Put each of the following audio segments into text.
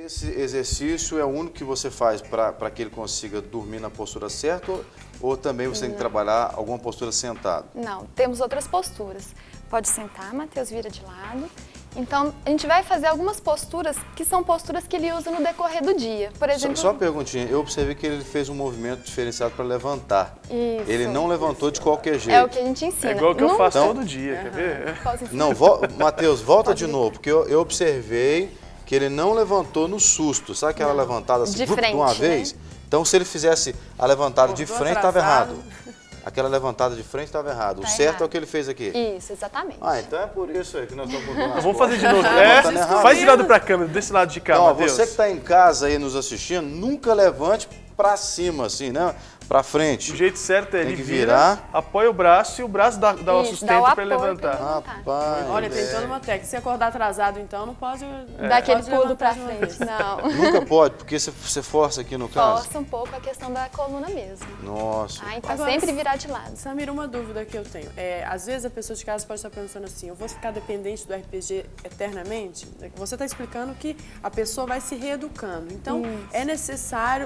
esse exercício é o único que você faz para que ele consiga dormir na postura certa ou também você tem que trabalhar alguma postura sentado? Não, temos outras posturas. Pode sentar, Matheus, vira de lado. Então, a gente vai fazer algumas posturas que são posturas que ele usa no decorrer do dia. Por exemplo... Só uma perguntinha, eu observei que ele fez um movimento diferenciado para levantar. Isso. Ele não levantou de qualquer jeito. É o que a gente ensina. É igual que eu faço Então- todo dia, quer ver? Posso ensinar? Não, Matheus, volta de novo, porque eu observei que ele não levantou no susto. Sabe aquela levantada assim, De de frente, uma né? vez? Então, se ele fizesse a levantada de Acordou frente, estava atrasado. errado. Aquela levantada de frente estava errado. O Tá certo errado. é o que ele fez aqui. Isso, exatamente. Ah, então é por isso aí que nós estamos mudando as Vamos costas. fazer de novo. Tá errado. Faz de lado pra câmera, desse lado de cá, Então, ó, Matheus. você que está em casa aí nos assistindo, nunca levante para cima, assim, né? Para frente. O jeito certo é Tem ele que vira, virar. apoia o braço e o braço dá o Isso, dá o sustento para apoio levantar. pra levantar. Rapaz, Olha, tem toda uma técnica. Se acordar atrasado, então, não pode... Dá aquele pode pulo levantar pra de uma frente. vez. Não. nunca pode, porque você força aqui no caso. Força um pouco a questão da coluna mesmo. Nossa. Tá? Então, Agora, sempre virar de lado. Samira, uma dúvida que eu tenho. Às vezes a pessoa de casa pode estar pensando assim, eu vou ficar dependente do RPG eternamente? Você está explicando que a pessoa vai se reeducando. Então,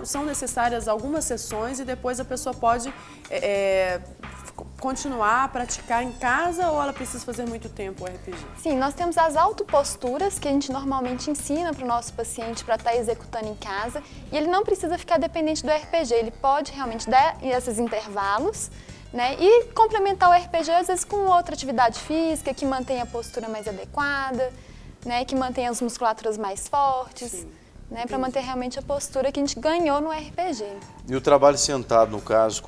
são necessárias algumas sessões e depois a pessoa pode continuar a praticar em casa ou ela precisa fazer muito tempo o RPG? Sim, nós temos as autoposturas que a gente normalmente ensina para o nosso paciente para estar executando em casa e ele não precisa ficar dependente do RPG, ele pode realmente dar esses intervalos, né, e complementar o RPG às vezes com outra atividade física que mantenha a postura mais adequada, né, que mantenha as musculaturas mais fortes, né, para manter realmente a postura que a gente ganhou no RPG. E o trabalho sentado, no caso,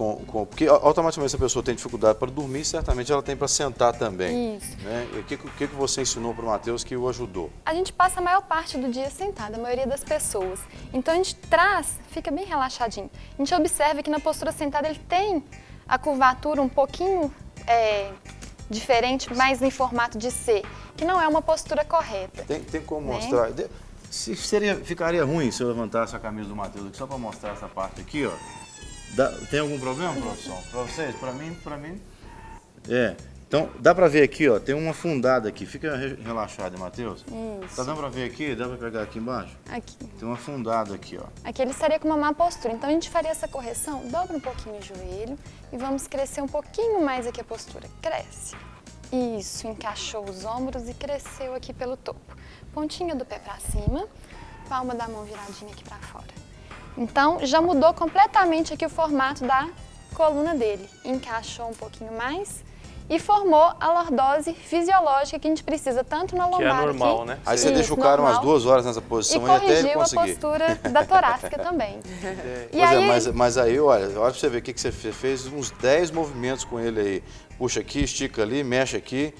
porque automaticamente se a pessoa tem dificuldade para dormir, certamente ela tem para sentar também. Isso. Né? E o que você ensinou para o Matheus que o ajudou? A gente passa a maior parte do dia sentado, a maioria das pessoas. Então a gente fica bem relaxadinho. A gente observa que na postura sentada ele tem a curvatura um pouquinho diferente, mais em formato de C, que não é uma postura correta. Tem como Né? mostrar? Ficaria ruim se eu levantasse a camisa do Matheus aqui só para mostrar essa parte aqui, ó. Tem algum problema, produção? Para vocês? Para mim. Então, dá para ver aqui, ó, tem uma fundada aqui. Fica relaxado, Matheus. Isso. Tá dando para ver aqui? Dá para pegar aqui embaixo? Aqui. Tem uma fundada aqui, ó. Aqui ele estaria com uma má postura. Então a gente faria essa correção, dobra um pouquinho o joelho e vamos crescer um pouquinho mais aqui a postura. Cresce. Isso, encaixou os ombros e cresceu aqui pelo topo. Pontinha do pé para cima, palma da mão viradinha aqui para fora. Então já mudou completamente aqui o formato da coluna dele. Encaixou um pouquinho mais e formou a lordose fisiológica que a gente precisa tanto na lombar Que é normal, aqui, né? Aí você Isso, deixa o cara umas normal. 2 horas nessa E posição aí até ele corrigiu a conseguir. postura da torácica também. E Pois aí, mas aí, olha pra você ver o que você fez, uns 10 movimentos com ele aí. Puxa aqui, estica ali, mexe aqui.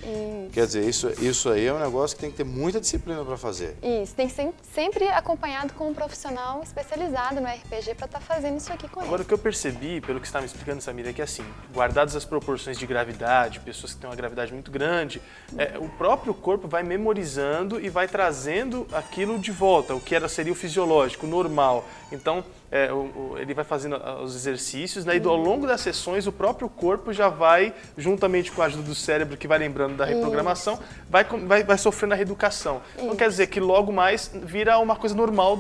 Quer dizer, isso aí é um negócio que tem que ter muita disciplina para fazer. Isso, tem que ser sempre acompanhado com um profissional especializado no RPG para estar fazendo isso aqui com Agora, ele. o que eu percebi, pelo que você está me explicando, Samira, é que assim, guardadas as proporções de gravidade, pessoas que têm uma gravidade muito grande, o próprio corpo vai memorizando e vai trazendo aquilo de volta, o que seria o fisiológico, o normal. Então, ele vai fazendo os exercícios, né, e ao longo das sessões o próprio corpo já vai, juntamente com a ajuda do cérebro que vai lembrando da reprogramação, vai sofrendo a reeducação. Então quer dizer que logo mais vira uma coisa normal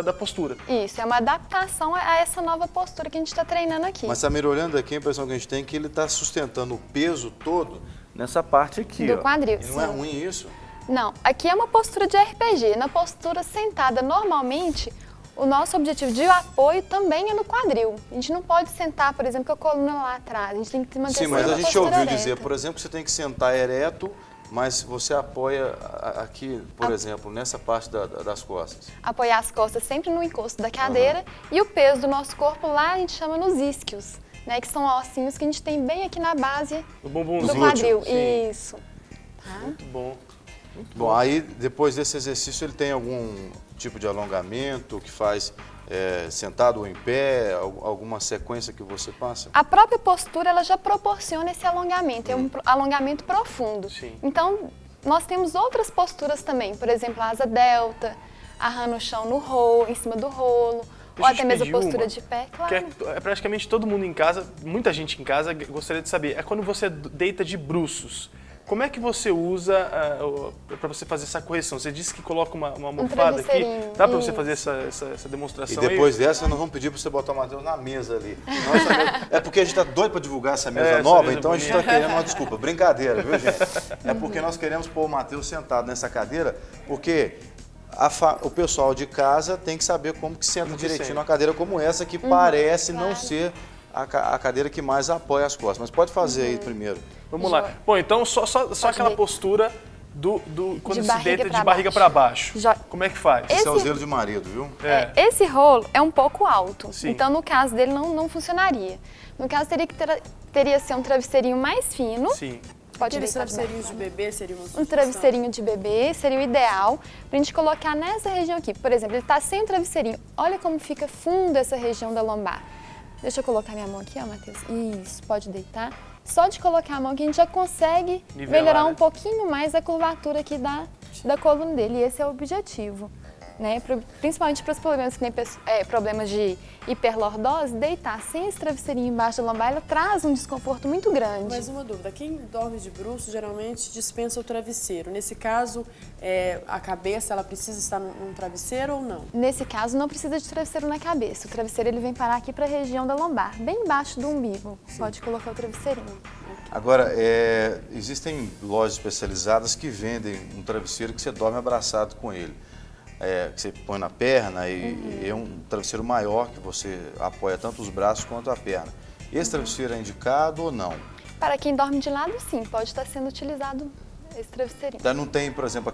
da postura. Isso, é uma adaptação a essa nova postura que a gente está treinando aqui. Mas, Samira, olhando aqui, a impressão que a gente tem é que ele está sustentando o peso todo nessa parte aqui, Do ó. quadril, E não é sim. ruim isso? Não, aqui é uma postura de RPG. Na postura sentada, normalmente, o nosso objetivo de apoio também é no quadril. A gente não pode sentar, por exemplo, com a coluna lá atrás. A gente tem que manter Sim, mas sempre a gente postura ouviu ereta. dizer, por exemplo, que você tem que sentar ereto, mas você apoia aqui, por exemplo, nessa parte das costas. Apoiar as costas sempre no encosto da cadeira e o peso do nosso corpo lá a gente chama nos isquios, né, que são ossinhos que a gente tem bem aqui na base O do bumbumzinho. quadril. Sim. Isso. Tá? Muito bom. Bom, aí depois desse exercício ele tem algum tipo de alongamento que faz sentado ou em pé, alguma sequência que você passa? A própria postura ela já proporciona esse alongamento, é um alongamento profundo. Sim. Então, nós temos outras posturas também, por exemplo, a asa delta, arrando o chão no rolo, em cima do rolo, ou eu até te mesmo a pedir postura uma, de pé, Que claro. é praticamente todo mundo em casa, muita gente em casa gostaria de saber, é quando você deita de bruços. Como é que você usa para você fazer essa correção? Você disse que coloca uma almofada aqui. Dá para você fazer essa demonstração E depois aí? dessa, nós vamos pedir para você botar o Matheus na mesa ali. É porque a gente está doido para divulgar essa mesa Essa nova, mesa então a gente bonita. está querendo uma desculpa. Brincadeira, viu, gente? É porque nós queremos pôr o Matheus sentado nessa cadeira, porque o pessoal de casa tem que saber como que senta direitinho senta. numa cadeira como essa, que parece não ser a cadeira que mais apoia as costas. Mas pode fazer aí primeiro. Vamos lá. Bom, então só aquela deitar. postura quando De se barriga deita de pra barriga baixo. para baixo. Já- Como é que faz? Esse é o zelo de marido, viu? Esse rolo é um pouco alto, Sim. então no caso dele não funcionaria. No caso teria que ser um travesseirinho mais fino. Sim. Pode Aqueles deitar debaixo. travesseirinhos de bebê seriam uma Um sugestão? travesseirinho de bebê seria o ideal pra gente colocar nessa região aqui. Por exemplo, ele tá sem o travesseirinho. Olha como fica fundo essa região da lombar. Deixa eu colocar minha mão aqui, ó, Matheus. Isso, pode deitar. Só de colocar a mão aqui a gente já consegue Nivelar, melhorar né? um pouquinho mais a curvatura aqui da coluna dele. E esse é o objetivo. Né? Principalmente para os problemas que nem problemas de hiperlordose, deitar sem esse travesseirinho embaixo da lombar, ela traz um desconforto muito grande. Mas uma dúvida, quem dorme de bruço geralmente dispensa o travesseiro. Nesse caso, a cabeça ela precisa estar num travesseiro ou não? Nesse caso, não precisa de travesseiro na cabeça. O travesseiro ele vem parar aqui para a região da lombar, bem embaixo do umbigo. Pode colocar o travesseirinho. Agora, existem lojas especializadas que vendem um travesseiro que você dorme abraçado com ele. Que você põe na perna e é um travesseiro maior que você apoia tanto os braços quanto a perna. Esse travesseiro é indicado ou não? Para quem dorme de lado, sim, pode estar sendo utilizado esse travesseirinho. Não tem, por exemplo,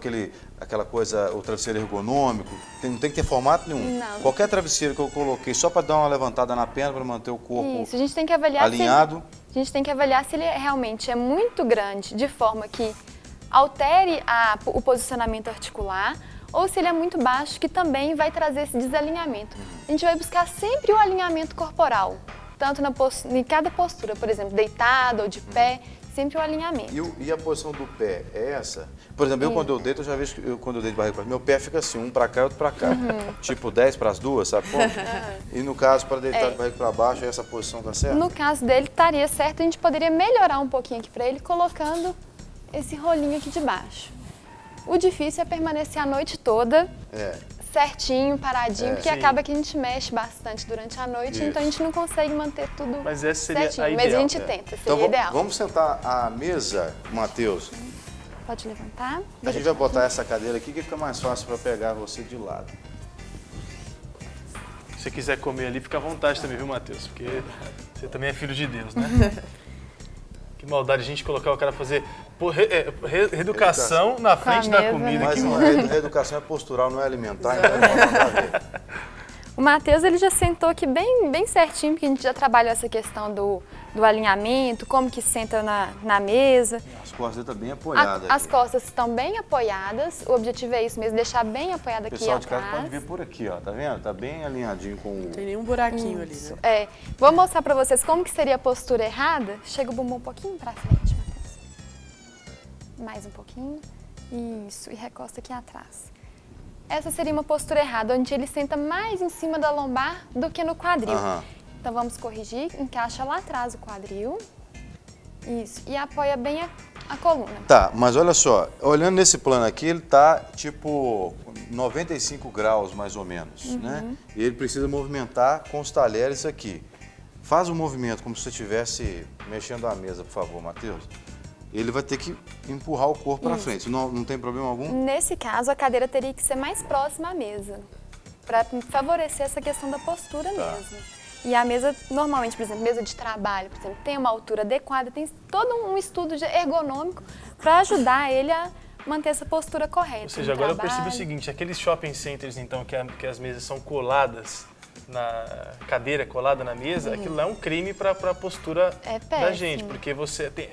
aquela coisa, o travesseiro ergonômico, não tem que ter formato nenhum. Não. Qualquer travesseiro que eu coloquei só para dar uma levantada na perna, para manter o corpo Isso, a gente tem que avaliar alinhado. a gente tem que avaliar se ele realmente é muito grande, de forma que altere o posicionamento articular, ou se ele é muito baixo, que também vai trazer esse desalinhamento. A gente vai buscar sempre o alinhamento corporal, tanto em cada postura, por exemplo, deitado ou de pé, sempre o alinhamento. E a posição do pé é essa? Por exemplo, eu quando eu deito, eu já vejo que quando eu deito de barriga para baixo, meu pé fica assim, um para cá e outro para cá. Tipo 10 para as duas, sabe como? E no caso, para deitar de barriga para baixo, essa posição tá certa? No caso dele, estaria certo, a gente poderia melhorar um pouquinho aqui para ele, colocando esse rolinho aqui de baixo. O difícil é permanecer a noite toda certinho, paradinho, porque Sim. acaba que a gente mexe bastante durante a noite, então a gente não consegue manter tudo Mas essa seria certinho. a Mas a ideal. gente tenta, seria Então ideal. vamos sentar a mesa, Matheus. Pode levantar. A gente vai botar essa cadeira aqui que fica mais fácil para pegar você de lado. Se você quiser comer ali, fica à vontade também, viu, Matheus? Porque você também é filho de Deus, né? Que maldade a gente colocar o cara fazer reeducação na frente da mesa, comida. né? Mas Que a educação é postural, não é alimentar, então não tem nada a ver. O Matheus, ele já sentou aqui bem certinho, porque a gente já trabalhou essa questão do alinhamento, como que senta na mesa. As costas estão bem apoiadas. As aqui. costas estão bem apoiadas, o objetivo é isso mesmo, deixar bem apoiada O aqui pessoal de casa atrás. pode ver por aqui, ó, tá vendo? Tá bem alinhadinho com o... Não tem nenhum buraquinho ali, né? Vou mostrar pra vocês como que seria a postura errada. Chega o bumbum um pouquinho pra frente, Matheus. Mais um pouquinho. Isso, e recosta aqui atrás. Essa seria uma postura errada, onde ele senta mais em cima da lombar do que no quadril. Aham. Então vamos corrigir, encaixa lá atrás o quadril. Isso, e apoia bem a coluna. Tá, mas olha só, olhando nesse plano aqui, ele tá tipo 95 graus mais ou menos, né? E ele precisa movimentar com os talheres aqui. Faz um movimento como se você estivesse mexendo a mesa, por favor, Matheus. Ele vai ter que empurrar o corpo para frente. Não tem problema algum? Nesse caso, a cadeira teria que ser mais próxima à mesa, para favorecer essa questão da postura mesmo. E a mesa, normalmente, por exemplo, mesa de trabalho, por exemplo, tem uma altura adequada, tem todo um estudo ergonômico para ajudar ele a manter essa postura correta. Ou seja, no agora eu trabalho. percebi o seguinte, aqueles shopping centers, então, que as mesas são coladas na cadeira, colada na mesa, aquilo lá é um crime para a postura É da péssimo. gente, porque você tem,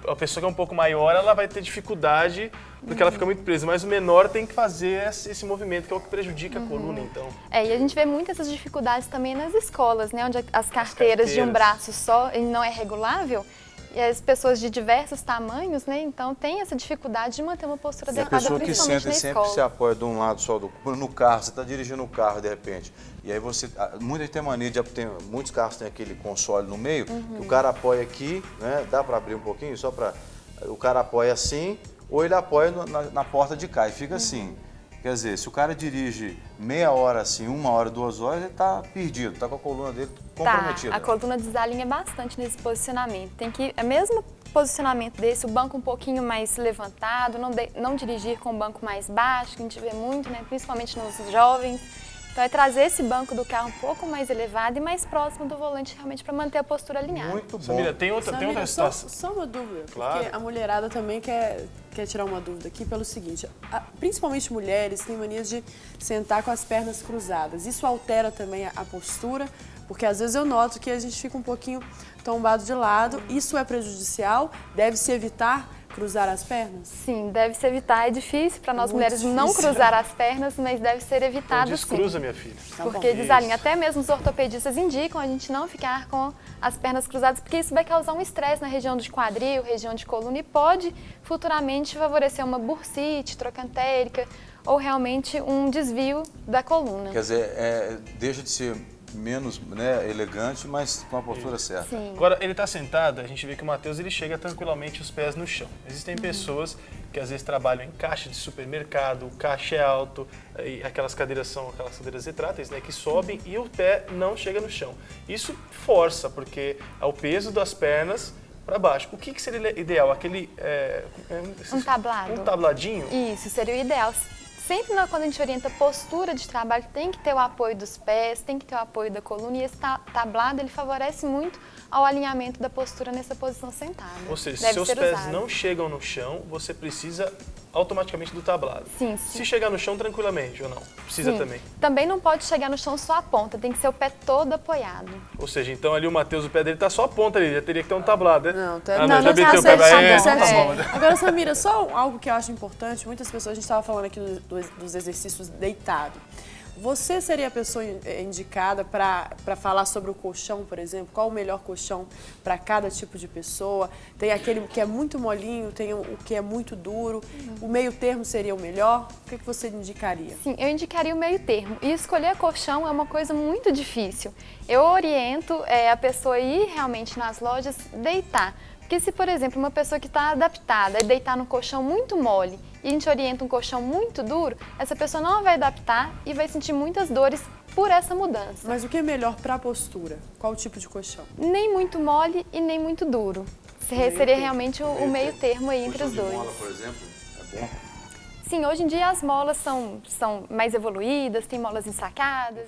a pessoa que é um pouco maior, ela vai ter dificuldade, porque ela fica muito presa, mas o menor tem que fazer esse movimento, que é o que prejudica a coluna, então. E a gente vê muitas essas dificuldades também nas escolas, né? Onde as carteiras de um braço só ele não é regulável. E as pessoas de diversos tamanhos, né? Então tem essa dificuldade de manter uma postura E a adequada, pessoa que principalmente senta na e sempre escola. se apoia de um lado só no carro, você está dirigindo o carro de repente, e aí você, muita gente tem mania de, muitos carros têm aquele console no meio, que o cara apoia aqui, né? Dá para abrir um pouquinho só para o cara apoia assim, ou ele apoia na porta de cá e fica assim. Quer dizer, se o cara dirige meia hora assim, 1 hora, 2 horas, ele tá perdido, tá com a coluna dele comprometida. Tá, a coluna desalinha bastante nesse posicionamento. Tem que, é mesmo posicionamento desse, o banco um pouquinho mais levantado, não dirigir com o banco mais baixo, que a gente vê muito, né, principalmente nos jovens. Então é trazer esse banco do carro um pouco mais elevado e mais próximo do volante realmente para manter a postura alinhada. Muito bom. Samira, tem outra situação. Só uma dúvida, Claro. porque a mulherada também quer tirar uma dúvida aqui pelo seguinte, principalmente mulheres têm mania de sentar com as pernas cruzadas. Isso altera também a postura, porque às vezes eu noto que a gente fica um pouquinho tombado de lado. Isso é prejudicial? Deve-se evitar cruzar as pernas? Sim, deve se evitar. É difícil para nós Muito mulheres não difícil. cruzar as pernas, mas deve ser Então, evitado sim. descruza, minha filha. Tá bom. Porque desalinha. Até mesmo os ortopedistas indicam a gente não ficar com as pernas cruzadas, porque isso vai causar um estresse na região de quadril, região de coluna e pode futuramente favorecer uma bursite trocantérica ou realmente um desvio da coluna. Quer dizer, deixa de ser menos, né, elegante, mas com a postura certa. Sim. Agora, ele está sentado, a gente vê que o Matheus ele chega tranquilamente os pés no chão. Existem pessoas que às vezes trabalham em caixa de supermercado, o caixa é alto, e aquelas cadeiras são aquelas cadeiras retráteis, né, que sobem e o pé não chega no chão. Isso força, porque é o peso das pernas para baixo. O que seria ideal? Um tablado. Um tabladinho? Isso, seria o ideal. Sempre quando a gente orienta postura de trabalho, tem que ter o apoio dos pés, tem que ter o apoio da coluna e esse tablado ele favorece muito ao alinhamento da postura nessa posição sentada. Ou seja, se Deve seus ser pés usado. não chegam no chão, você precisa automaticamente do tablado. Sim. Se chegar no chão tranquilamente ou não? Precisa Sim. também. Também não pode chegar no chão só a ponta, tem que ser o pé todo apoiado. Ou seja, então ali o Matheus, o pé dele tá só a ponta ali, já teria que ter um tablado, né? Não, já não, meteu tá o pé. certinho, Tá certinho. bom, né? Agora, Samira, só algo que eu acho importante, muitas pessoas, a gente estava falando aqui dos exercícios deitado. Você seria a pessoa indicada para falar sobre o colchão, por exemplo? Qual o melhor colchão para cada tipo de pessoa? Tem aquele que é muito molinho, tem o que é muito duro. O meio termo seria o melhor? O que você indicaria? Sim, eu indicaria o meio termo. E escolher colchão é uma coisa muito difícil. Eu oriento a pessoa a ir realmente nas lojas deitar. Porque se, por exemplo, uma pessoa que está adaptada a deitar num colchão muito mole e a gente orienta um colchão muito duro, essa pessoa não vai adaptar e vai sentir muitas dores por essa mudança. Mas o que é melhor para a postura? Qual tipo de colchão? Nem muito mole e nem muito duro. Seria realmente o meio termo aí entre os dois. Mola, por exemplo, é bom. Sim, hoje em dia as molas são mais evoluídas, tem molas ensacadas.